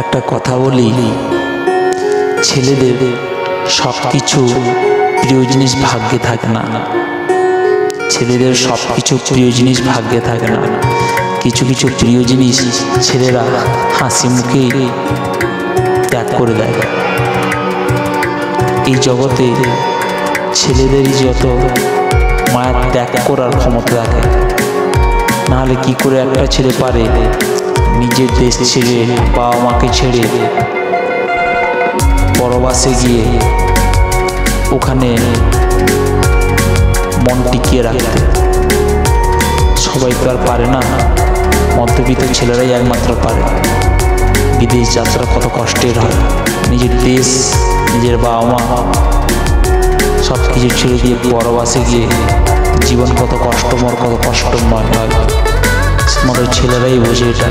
একটা কথা বলি, ছেলেদের সব কিছু প্রিয় জিনিস ভাগ্যে থাকে না। ছেলেদের সব কিছু প্রিয় জিনিস ভাগ্যে থাকে না। কিছু কিছু প্রিয় জিনিস ছেলেরা হাসি মুখে ত্যাগ করে দেয়। এই জগতে ছেলেদেরই যত মায়ের ত্যাগ করার ক্ষমতা থাকে, নাহলে কি করে একটা ছেলে পারে নিজের দেশ ছেড়ে, বাবা মাকে ছেড়ে পরবাসে গিয়ে ওখানে মন টিকিয়ে রাখতে? সবাই তো আর পারে না, মধ্যবিত্ত ছেলেরাই একমাত্র পারে। বিদেশ যাত্রা কত কষ্টের হয়, নিজের দেশ, নিজের বাবা মা সব কিছু ছেড়ে দিয়ে পরবাসে গিয়ে জীবন কত কষ্টময়, কত কষ্টময় হয়, আমাদের ছেলেরাই বোঝে এটা।